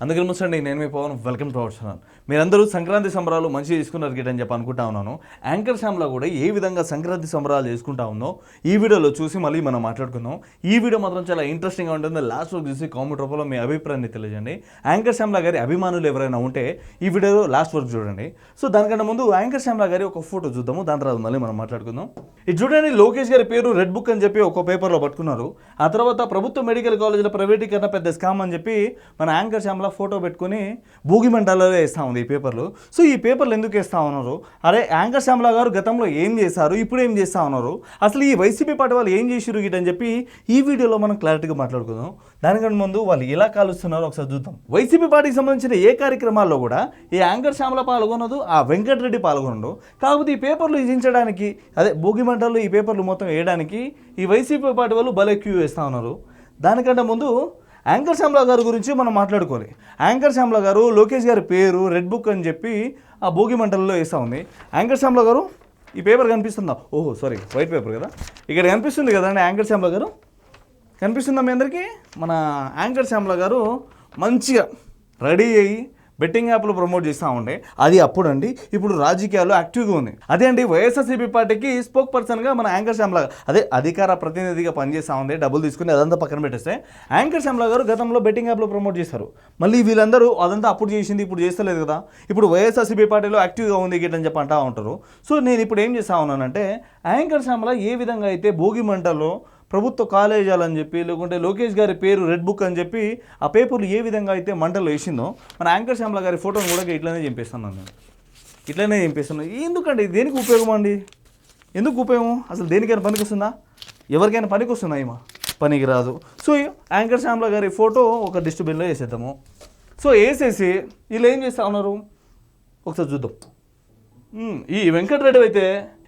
అందుకని ముసండి నేను మీ Pavan welcome to our channel. మీరందరూ సంక్రాంతి సంబరాలు మంచిగా చేసుకున్నారు గిట్ అని చెప్పి అనుకుంటా ఉన్నాను. యాంకర్ శ్యామ్లా కూడా ఏ విధంగా సంక్రాంతి సంబరాలు చేసుకుంటా ఉందో ఈ వీడియోలో చూసి మళ్ళీ మనం మాట్లాడుకుందాం. ఈ వీడియో మాత్రం చాలా ఇంట్రెస్టింగ్గా ఉంటుంది. లాస్ట్ వరకు చూసి కామెంట్ రూపంలో మీ అభిప్రాయాన్ని తెలియజేయండి. యాంకర్ శ్యామ్లా గారి అభిమానులు ఎవరైనా ఉంటే ఈ వీడియో లాస్ట్ వరకు చూడండి. సో దానికన్నా ముందు యాంకర్ శ్యామ్లా గారి ఒక ఫోటో చూద్దాము, దాని తర్వాత మళ్ళీ మనం మాట్లాడుకుందాం. ఇది చూడండి, లోకేష్ గారి పేరు రెడ్ బుక్ అని చెప్పి ఒక పేపర్లో పట్టుకున్నారు. ఆ తర్వాత ప్రభుత్వ మెడికల్ కాలేజీల ప్రైవేటీకరణ పెద్ద స్కామ్ అని చెప్పి మన యాంకర్ శ్యామ్లా ఫోటో పెట్టుకుని భూగి మంటలలో వేస్తూ ఉంది ఈ పేపర్లు. సో ఈ పేపర్లు ఎందుకు వేస్తూ ఉన్నారు? అరే యాంకర్ శ్యామ్లా గారు గతంలో ఏం చేశారు, ఇప్పుడు ఏం చేస్తూ ఉన్నారు, అసలు ఈ వైసీపీ పార్టీ వాళ్ళు ఏం చేసిరు గిట్ అని చెప్పి ఈ వీడియోలో మనం క్లారిటీగా మాట్లాడుకుందాం. దానికన్నా ముందు వాళ్ళు ఎలా కాలుస్తున్నారో ఒకసారి చూద్దాం. వైసీపీ పార్టీకి సంబంధించిన ఏ కార్యక్రమాల్లో కూడా ఈ యాంకర్ శ్యామ్లా పాల్గొనదు, ఆ వెంకటరెడ్డి పాల్గొనడు. కాకపోతే ఈ పేపర్లు ఇచ్చించడానికి, అదే భూగి మంటల్లో ఈ పేపర్లు మొత్తం వేయడానికి ఈ వైసీపీ పార్టీ వాళ్ళు భలే క్యూ వేస్తూ ఉన్నారు. దానికంటే ముందు యాంకర్ శ్యామ్లా గారి గురించి మనం మాట్లాడుకోవాలి. యాంకర్ శ్యామ్లా గారు లోకేష్ గారి పేరు రెడ్ బుక్ అని చెప్పి ఆ భోగి మంటల్లో వేస్తూ ఉంది. యాంకర్ శ్యామ్లా గారు ఈ పేపర్ కనిపిస్తుందా? ఓహో సారీ, వైట్ పేపర్ కదా, ఇక్కడ కనిపిస్తుంది కదండి. యాంకర్ శ్యామ్లా గారు కనిపిస్తుందా మీ అందరికీ? మన యాంకర్ శ్యామ్లా గారు మంచిగా రెడీ అయ్యి బెట్టింగ్ యాప్లు ప్రమోట్ చేస్తూ ఉండే అది అప్పుడు అండి. ఇప్పుడు రాజకీయాల్లో యాక్టివ్గా ఉంది. అదే అండి, వైఎస్ఆర్సీపీ పార్టీకి స్పోక్ పర్సన్గా మన యాంకర్ శ్యామ్లా, అదే అధికార ప్రతినిధిగా పనిచేస్తూ ఉంది. డబ్బులు తీసుకుని అదంతా పక్కన పెట్టేస్తే యాంకర్ శ్యామ్లా గారు గతంలో బెట్టింగ్ యాప్లు ప్రమోట్ చేశారు. మళ్ళీ వీళ్ళందరూ అదంతా అప్పుడు చేసింది, ఇప్పుడు చేస్తలేదు కదా, ఇప్పుడు వైఎస్ఆర్సీపీ పార్టీలో యాక్టివ్గా ఉంది గిట్ అని చెప్పి అంటూ ఉంటారు. సో నేను ఇప్పుడు ఏం చేస్తా ఉన్నానంటే, యాంకర్ శ్యామ్లా ఏ విధంగా అయితే భోగి మంటల్లో ప్రభుత్వ కాలేజీలని చెప్పి, లేకుంటే లోకేష్ గారి పేరు రెడ్ బుక్ అని చెప్పి ఆ పేపర్లు ఏ విధంగా అయితే మంటలు వేసిందో మన యాంకర్ శ్యామ్లా గారి ఫోటోను కూడా ఇట్లనే చంపేస్తున్నాను నేను. ఇట్లనే చంపేస్తున్నాను. ఎందుకండి, దేనికి ఉపయోగం అండి? ఎందుకు ఉపయోగం? అసలు దేనికైనా పనికి వస్తుందా? ఎవరికైనా పనికి వస్తుందా? ఏమో పనికి రాదు. సో యాంకర్ శ్యామ్లా గారి ఫోటో ఒక డస్ట్బిన్లో వేసేద్దాము. సో వేసేసి వీళ్ళు ఏం చేస్తూ ఉన్నారు ఒకసారి చూద్దాం. ఈ వెంకటరెడ్డి అయితే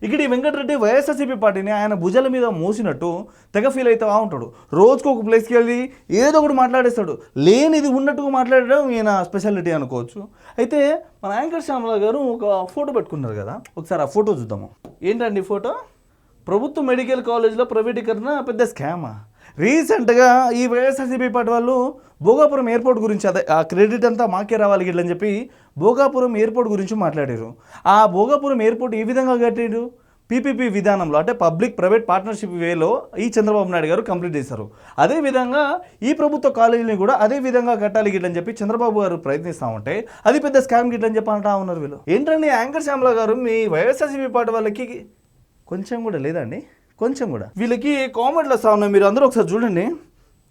ఇక్కడ ఈ వెంకటరెడ్డి వైఎస్ఆర్సీపీ పార్టీని ఆయన భుజాల మీద మోసినట్టు తెగ ఫీల్ అవుతూ ఉంటాడు. రోజుకు ఒక ప్లేస్కి వెళ్ళి ఏదో ఒకటి మాట్లాడేస్తాడు. లేనిది ఉన్నట్టుగా మాట్లాడడం ఈయన స్పెషాలిటీ అనుకోవచ్చు. అయితే మన యాంకర్ శ్యామ్లా గారు ఒక ఫోటో పెట్టుకున్నారు కదా, ఒకసారి ఆ ఫోటో చూద్దాము. ఏంటండి ఫోటో? ప్రభుత్వ మెడికల్ కాలేజ్లో ప్రైవేటీకరణ పెద్ద స్కామా? రీసెంట్గా ఈ వైఎస్ఆర్సీపీ పార్టీ వాళ్ళు భోగాపురం ఎయిర్పోర్ట్ గురించి, అదే ఆ క్రెడిట్ అంతా మాకే రావాలి గిట్లని చెప్పి భోగాపురం ఎయిర్పోర్ట్ గురించి మాట్లాడారు. ఆ భోగాపురం ఎయిర్పోర్ట్ ఏ విధంగా కట్టారు? పీపీపీ విధానంలో, అంటే పబ్లిక్ ప్రైవేట్ పార్ట్నర్షిప్ వేలో ఈ చంద్రబాబు నాయుడు గారు కంప్లీట్ చేశారు. అదేవిధంగా ఈ ప్రభుత్వ కాలేజీని కూడా అదే విధంగా కట్టాలి గిట్లని చెప్పి చంద్రబాబు గారు ప్రయత్నిస్తూ ఉంటే అది పెద్ద స్కామ్ గిట్లని చెప్పి అంటా ఉన్నారు వీళ్ళు. ఏంటండి యాంకర్ శ్యామ్లా గారు మీ వైఎస్ఆర్సీపీ పార్టీ వాళ్ళకి కొంచెం కూడా లేదండి, కొంచెం కూడా. వీళ్ళకి కామెంట్లు వస్తూ ఉన్నాయి, మీరు అందరూ ఒకసారి చూడండి,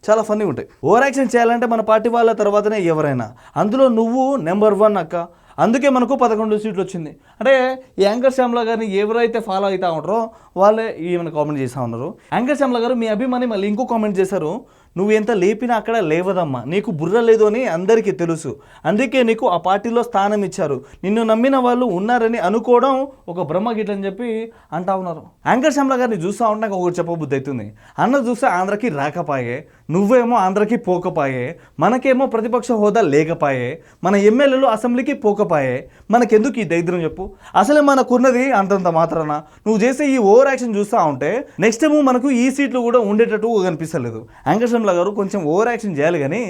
చాలా ఫన్నీ ఉంటాయి. ఓవర్ యాక్షన్ చేయాలంటే మన పార్టీ వాళ్ళ తర్వాతనే ఎవరైనా, అందులో నువ్వు నెంబర్ 1 అక్క. అందుకే మనకు 11 సీట్లు వచ్చింది. అంటే ఈ యాంకర్ శ్యామ్లా గారిని ఎవరైతే ఫాలో అవుతూ ఉంటారో వాళ్ళే ఈమెను కామెంట్ చేస్తూ ఉన్నారు. యాంకర్ శ్యామ్లా గారు మీ అభిమాని మళ్ళీ ఇంకో కామెంట్ చేశారు, నువ్వు ఎంత లేపినా అక్కడ లేవదమ్మా, నీకు బుర్ర లేదు అని అందరికీ తెలుసు, అందుకే నీకు ఆ పార్టీలో స్థానం ఇచ్చారు, నిన్ను నమ్మిన వాళ్ళు ఉన్నారని అనుకోవడం ఒక బ్రహ్మ గిట్ అని చెప్పి అంటా ఉన్నారు. యాంకర్ శ్యామ్లా గారిని చూస్తూ ఉంటే నాకు ఒకటి చెప్పబుద్ధి అవుతుంది. అన్న చూస్తే ఆంధ్రకి రాకపాయే, నువ్వేమో ఆంధ్రకి పోకపాయే, మనకేమో ప్రతిపక్ష హోదా లేకపాయే, మన ఎమ్మెల్యేలు అసెంబ్లీకి పోకపాయే, మనకెందుకు ఈ దరిద్రం చెప్పు? అసలే మనకున్నది అంతంత మాత్రాన. నువ్వు చేసే ఈ ఓవర్ యాక్షన్ చూస్తూ ఉంటే నెక్స్ట్ టైం మనకు ఈ సీట్లు కూడా ఉండేటట్టు కనిపిస్తలేదు. యాంకర్ శ్యామ్లా గారు కొంచెం ఓవర్ యాక్షన్ చేయాలి కానీ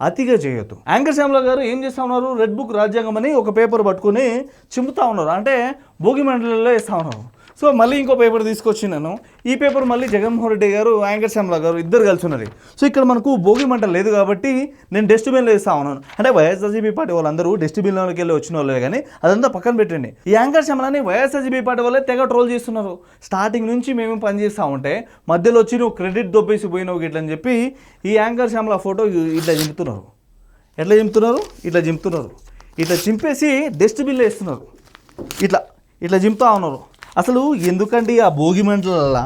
అతిగా చేయొద్దు. యాంకర్ శ్యామ్లా గారు ఏం చేస్తూ ఉన్నారు? రెడ్ బుక్ రాజ్యాంగం అని ఒక పేపర్ పట్టుకుని చింపుతూ ఉన్నారు, అంటే భోగి మండలిలో వేస్తూ ఉన్నారు. సో మళ్ళీ ఇంకో పేపర్ తీసుకొచ్చి నేను ఈ పేపర్ మళ్ళీ జగన్మోహన్ రెడ్డి గారు యాంకర్ శ్యామ్లా గారు ఇద్దరు కలిసి ఉన్నారు. సో ఇక్కడ మనకు భోగి మంటలు లేదు కాబట్టి నేను డస్ట్బిన్లో వేస్తూ ఉన్నాను. అంటే వైఎస్ఆర్సీపీ పార్టీ వాళ్ళందరూ డస్ట్బిన్లోకి వెళ్ళి వచ్చిన వాళ్ళే కానీ అదంతా పక్కన పెట్టండి. ఈ యాంకర్ శ్యామ్లాని వైఎస్ఆర్సీపీ పార్టీ వాళ్ళే తెగ ట్రోల్ చేస్తున్నారు. స్టార్టింగ్ నుంచి మేము పని చేస్తూ ఉంటే మధ్యలో వచ్చి నువ్వు క్రెడిట్ దొబ్బేసి పోయినావు ఇట్లని చెప్పి ఈ యాంకర్ శ్యామ్లా ఫోటో ఇట్లా చింపుతున్నారు. ఎట్లా చింపుతున్నారు? ఇట్లా చింపుతున్నారు. ఇట్లా చింపేసి డస్ట్బిన్లో వేస్తున్నారు. ఇట్లా చింపుతా ఉన్నారు. అసలు ఎందుకండి ఆ భోగి మంటల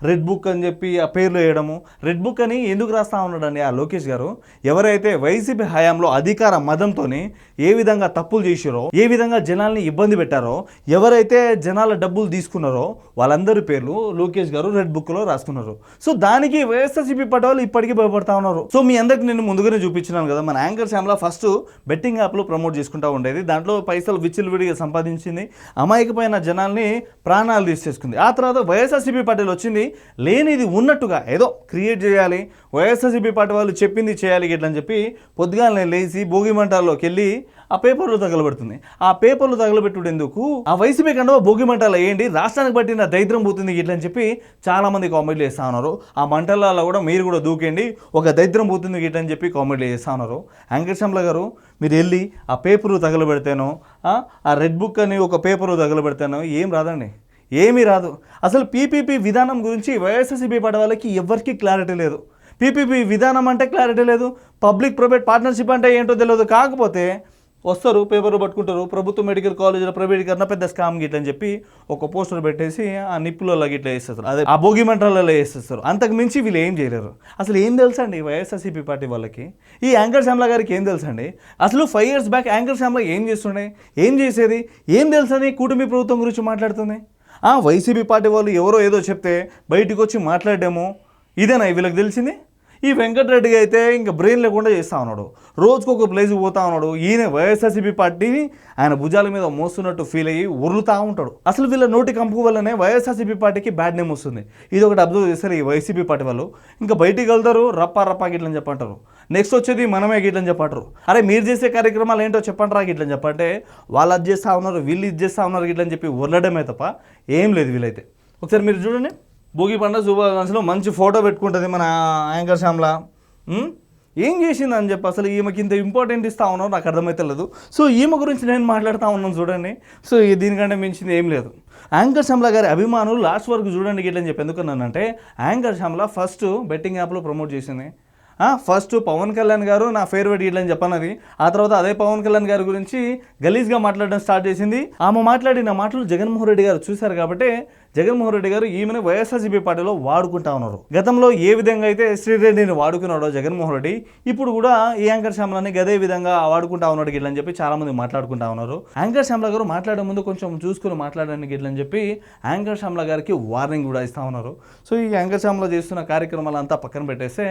రెడ్ బుక్ అని చెప్పి ఆ పేర్లు వేయడము? రెడ్ బుక్ అని ఎందుకు రాస్తా ఉన్నాడండి ఆ లోకేష్ గారు? ఎవరైతే వైసీపీ హయాంలో అధికార మదంతో ఏ విధంగా తప్పులు చేసారో, ఏ విధంగా జనాల్ని ఇబ్బంది పెట్టారో, ఎవరైతే జనాల డబ్బులు తీసుకున్నారో వాళ్ళందరి పేర్లు లోకేష్ గారు రెడ్ బుక్లో రాసుకున్నారు. సో దానికి వైఎస్ఆర్సీపీ పార్టీ వాళ్ళు ఇప్పటికీ భయపడతా ఉన్నారు. సో మీ అందరికి నేను ముందుగానే చూపించినాను కదా, మన యాంకర్ శ్యామ్లా ఫస్ట్ బెట్టింగ్ యాప్లు ప్రమోట్ చేసుకుంటూ ఉండేది. దాంట్లో పైసలు విచ్చలవిడిగా సంపాదించింది, అమాయకమైన జనాల్ని ప్రాణాలు తీసేసుకుంది. ఆ తర్వాత వైఎస్ఆర్సీపీ పార్టీ పార్టీలో వచ్చింది లేనిది ఉన్నట్టుగా ఏదో క్రియేట్ చేయాలి, వైఎస్ఆర్సీపీ పార్టీ వాళ్ళు చెప్పింది చేయాలి గిట్లని చెప్పి పొద్దుగాలనే లేచి భోగి మంటల్లోకి వెళ్ళి ఆ పేపర్లు తగలబెడుతుంది. ఆ పేపర్లు తగలబెట్టుడు ఎందుకు, ఆ వైసీపీ కంటే భోగి మంటలు వేయండి, రాష్ట్రానికి పట్టిన దరిద్రం పోతుంది గిట్లని చెప్పి చాలామంది కామెంట్లు చేస్తూ ఉన్నారు. ఆ మంటలలో కూడా మీరు కూడా దూకేండి, ఒక దరిద్రం పోతుంది గిట్లని చెప్పి కామెంట్లు చేస్తూ ఉన్నారు. యాంకర్ శ్యామల గారు మీరు వెళ్ళి ఆ పేపరు తగలబెడితేనో ఆ రెడ్ బుక్ అని ఒక పేపరు తగలబెడితేనో ఏం రాదండి, ఏమీ రాదు. అసలు పీపీపీ విధానం గురించి వైఎస్ఆర్సీపీ పార్టీ వాళ్ళకి ఎవరికి క్లారిటీ లేదు. పీపీపీ విధానం అంటే క్లారిటీ లేదు, పబ్లిక్ ప్రైవేట్ పార్ట్నర్షిప్ అంటే ఏంటో తెలియదు. కాకపోతే వస్తారు, పేపర్లు పట్టుకుంటారు, ప్రభుత్వ మెడికల్ కాలేజీలో ప్రైవేటీకరణ పెద్ద స్కామ్ గిట్ల అని చెప్పి ఒక పోస్టర్ పెట్టేసి ఆ నిప్పులలో గిట్లా వేసేస్తారు, అదే ఆ భోగి మంటలలో వేసేస్తారు. అంతకు మించి వీళ్ళు ఏం చేయలేరు. అసలు ఏం తెలుసండి వైఎస్ఆర్సీపీ పార్టీ వాళ్ళకి? ఈ యాంకర్ శ్యామల గారికి ఏం తెలుసండి? అసలు 5 years బ్యాక్ యాంకర్ శ్యామల ఏం చేస్తుండే, ఏం చేసేది, ఏం తెలుసని కూటమి ప్రభుత్వం గురించి మాట్లాడుతుంది. వైసీపీ పార్టీ వాళ్ళు ఎవరో ఏదో చెప్తే బయటకు వచ్చి మాట్లాడేమో ఇదేనా వీళ్ళకి తెలిసింది? ఈ వెంకటరెడ్డికి అయితే ఇంకా బ్రెయిన్ లేకుండా చేస్తూ ఉన్నాడు, రోజుకొక ప్లేస్కి పోతా ఉన్నాడు. ఈయన వైఎస్ఆర్సీపీ పార్టీని ఆయన భుజాల మీద మోస్తున్నట్టు ఫీల్ అయ్యి ఉరులుతూ ఉంటాడు. అసలు వీళ్ళ నోటి కంపు వల్లనే వైఎస్ఆర్సీపీ పార్టీకి బ్యాడ్ నేమ్ వస్తుంది. ఇది ఒకటి అబ్జర్వ్ చేస్తారు ఈ వైసీపీ పార్టీ వాళ్ళు. ఇంకా బయటికి వెళ్తారు, రప్పా గిట్లని చెప్పంటారు, నెక్స్ట్ వచ్చేది మనమే గిట్లని చెప్పంటారు. అరే మీరు చేసే కార్యక్రమాలు ఏంటో చెప్పంటారా గిట్లని చెప్పంటే వాళ్ళు అది చేస్తూ ఉన్నారు, వీళ్ళు ఇది చేస్తూ ఉన్నారు గిట్లని చెప్పి ఉరలడమే తప్ప ఏం లేదు వీళ్ళైతే. ఒకసారి మీరు చూడండి, భోగి పండుగ శుభాకాంక్షలు మంచి ఫోటో పెట్టుకుంటుంది మన యాంకర్ శ్యామల. ఏం చేసిందని చెప్పి అసలు ఈమెకి ఇంత ఇంపార్టెంట్ ఇస్తా ఉన్నావు నాకు అర్థమైతే. సో ఈమె గురించి నేను మాట్లాడుతూ ఉన్నాను చూడండి. సో దీనికంటే మించింది ఏం లేదు. యాంకర్ శ్యామల గారి అభిమానులు లాస్ట్ వరకు చూడండి గిట్లని చెప్పి ఎందుకన్నానంటే, యాంకర్ శ్యామల ఫస్ట్ బెట్టింగ్ యాప్లో ప్రమోట్ చేసింది. ఫస్ట్ పవన్ కళ్యాణ్ గారు నా ఫేవరెట్ గిట్లని చెప్పన్నది. ఆ తర్వాత అదే పవన్ కళ్యాణ్ గారి గురించి గలీజ్గా మాట్లాడడం స్టార్ట్ చేసింది. ఆమె మాట్లాడిన మాటలు జగన్మోహన్ రెడ్డి గారు చూశారు కాబట్టి జగన్మోహన్ రెడ్డి గారు ఈమెను వైఎస్ఆర్సీపీ పార్టీలో వాడుకుంటా ఉన్నారు. గతంలో ఏ విధంగా అయితే శ్రీరెడ్డిని వాడుకున్నాడో జగన్మోహన్ రెడ్డి, ఇప్పుడు కూడా ఈ యాంకర్ శ్యామలని గదే విధంగా వాడుకుంటా ఉన్నాడు గిట్లని చెప్పి చాలా మంది మాట్లాడుకుంటా ఉన్నారు. యాంకర్ శ్యామల గారు మాట్లాడే ముందు కొంచెం చూసుకుని మాట్లాడండి గిట్లని చెప్పి యాంకర్ శ్యామల గారికి వార్నింగ్ కూడా ఇస్తా ఉన్నారు. సో ఈ యాంకర్ శ్యామల చేస్తున్న కార్యక్రమాలంతా పక్కన పెట్టేస్తే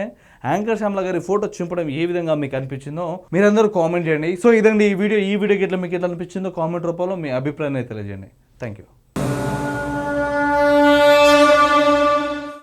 యాంకర్ శ్యామల గారి ఫోటో చింపడం ఏ విధంగా మీకు అనిపించిందో మీరందరూ కామెంట్ చేయండి. సో ఇదండి ఈ వీడియో గిట్ల మీకు ఎట్లా అనిపించిందో కామెంట్ రూపంలో మీ అభిప్రాయాన్ని తెలియజేయండి. Thank you.